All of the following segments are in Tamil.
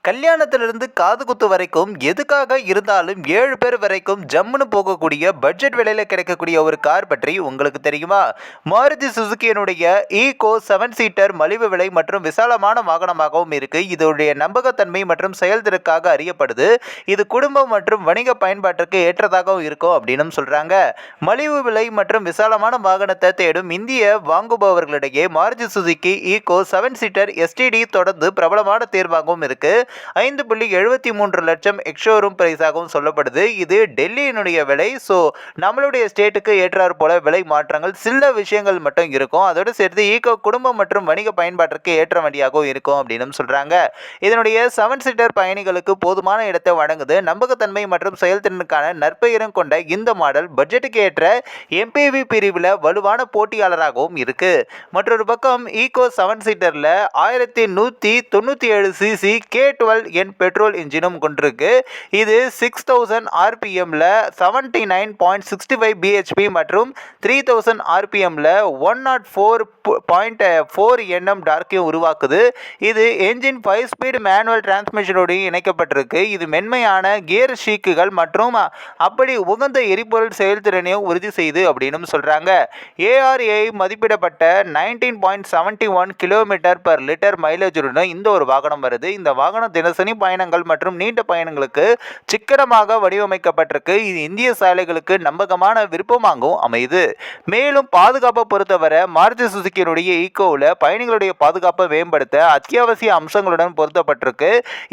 கல்யாணத்திலிருந்து காது குத்து வரைக்கும் எதுக்காக இருந்தாலும் 7 பேர் வரைக்கும் ஜம்முன்னு போகக்கூடிய பட்ஜெட் விலையில கிடைக்கக்கூடிய ஒரு கார் பற்றி உங்களுக்கு தெரியுமா? மாருதி சுசுகியினுடைய ஈகோ 7 சீட்டர் மலிவு விலை மற்றும் விசாலமான வாகனமாகவும் இருக்கு. இதோடைய நம்பகத்தன்மை மற்றும் செயல்திறனுக்காக அறியப்படுது. இது குடும்பம் மற்றும் வணிக பயன்பாட்டிற்கு ஏற்றதாகவும் இருக்கும் அப்படின்னு சொல்றாங்க. மலிவு விலை மற்றும் விசாலமான வாகனத்தை தேடும் இந்திய வாங்குபவர்களிடையே Maruti Suzuki Eeco 7 seater STD தொடர்ந்து பிரபலமான தேர்வாகவும் இருக்கு. 5.73 லட்சம் எக்ஸ்ஷோரூம் பிரைஸாகவும் சொல்லப்படுது. இது டெல்லியினுடைய விலை. ஸோ நம்மளுடைய ஸ்டேட்டுக்கு ஏற்றாறு போல விலை மாற்றங்கள் சில விஷயங்கள் மட்டும் இருக்கும். அதோடு சேர்த்து ஈகோ குடும்பம் மற்றும் வணிக பயன்பாட்டிற்கு ஏற்ற வண்டியாகவும் இருக்கும் அப்படின்னு சொல்றாங்க. இதனுடைய 7 சீட்டர் பயணிகளுக்கு போதுமான இடத்தை வழங்குது. நம்பகத்தன்மை மற்றும் செயல்திறனுக்கான நற்பெயரும் கொண்ட இந்த மாடல் பட்ஜெட்டுக்கு ஏற்ற எம்பிவி பிரிவில் வலுவான போட்டியாளராகவும் இருக்கு. மற்றொரு பக்கம் ஈகோ 7 சீட்டர்ல 1197 சிசி K12N பெட்ரோல் இன்ஜினும் கொண்டிருக்கு. இது 6000 ஆர்பிஎம்ல 79.65 பிஹெச்பி மற்றும் 3000 ஆர்பிஎம்ல 104.4 Nm டார்க்கையும் உருவாக்குது. இது என்ஜின் 5 ஸ்பீட் மேனுவல் டிரான்ஸ்மிஷனோடு இணைக்கப்பட்டிருக்கு. இது மென்மையான கியர் ஷீக்குகள் மற்றும் அப்படி உகந்த எரிபொருள் செயல்திறனையும் உறுதி செய்து அப்படின்னு சொல்றாங்க. ARAI மதிப்பிடப்பட்ட 19.71 கிலோமீட்டர் பர் லிட்டர் மைலேஜுடன் இந்த ஒரு வாகனம் வருது. இந்த வாகனம் தினசரி பயணங்கள் மற்றும் நீண்ட பயணங்களுக்கு சிக்கனமாக வடிவமைக்கப்பட்டிருக்கு. இது இந்திய சாலைகளுக்கு நம்பகமான விருப்பமாகவும் அமையுது. மேலும் பாதுகாப்பை பொறுத்தவரை மாருதி சுசுகியினுடைய ஈகோவில் பயணிகளுடைய பாதுகாப்பை மேம்படுத்த அத்தியாவசிய அம்சங்களுடன் பொருத்தப்பட்டிருக்கு.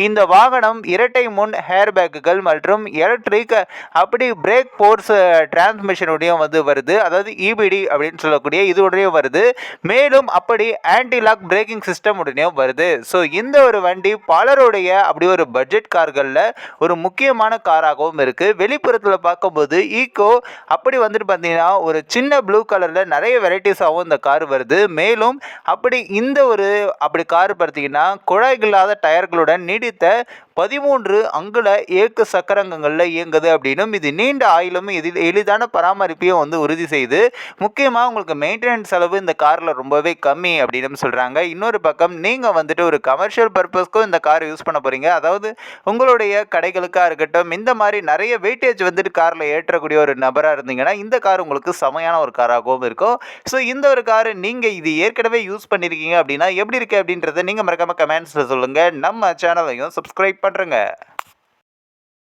இந்த வாகனம் இரட்டை முன் ஹேர் பேக்குகள் மற்றும் எலக்ட்ரிக் அப்படி பிரேக் ஃபோர்ஸ் டிரான்ஸ்மிஷனுடைய வருது. அதாவது EBD அப்படின்னு சொல்லக்கூடிய இதுடைய வருது. மேலும் அப்படி ஆன்டி லாக் பிரேக்கிங் சிஸ்டம் உடனே வருது. ஸோ இந்த ஒரு வண்டி பலருடைய அப்படி ஒரு பட்ஜெட் கார்களில் ஒரு முக்கியமான காராகவும் இருக்கு. வெளிப்புறத்தில் பார்க்கும்போது ஈகோ அப்படி பார்த்தீங்கன்னா ஒரு சின்ன ப்ளூ கலரில் நிறைய வெரைட்டிஸாகவும் இந்த கார் வருது. மேலும் அப்படி இந்த ஒரு அப்படி கார் பார்த்தீங்கன்னா குழாய்கள் இல்லாத டயர்களுடன் நீடித்த 13 அங்குல இயக்கு சக்கரங்களில் இயங்குது அப்படின்னும் இது நீண்ட ஆயுளும் இதில் எளிதான பராமரிப்பையும் உறுதி செய்து முக்கியமாக உங்களுக்கு மெயின்டெனன்ஸ் செலவு இந்த காரில் ரொம்பவே கம்மி அப்படின்னு சொல்கிறாங்க. இன்னொரு பக்கம் நீங்கள் ஒரு கமர்ஷியல் பர்பஸ்க்கும் இந்த கார் யூஸ் பண்ண போகிறீங்க. அதாவது உங்களுடைய கடைகளுக்காக இருக்கட்டும், இந்த மாதிரி நிறைய வெயிட்டேஜ் காரில் ஏற்றக்கூடிய ஒரு நபராக இருந்தீங்கன்னா இந்த கார் உங்களுக்கு செமையான ஒரு காராகவும் இருக்கும். ஸோ இந்த ஒரு கார் நீங்கள் இது ஏற்கனவே யூஸ் பண்ணியிருக்கீங்க அப்படின்னா எப்படி இருக்குது அப்படின்றத நீங்கள் மறக்காமல் கமெண்ட்ஸில் சொல்லுங்கள். நம்ம சேனலையும் சப்ஸ்கிரைப் பண்ணுறேங்க.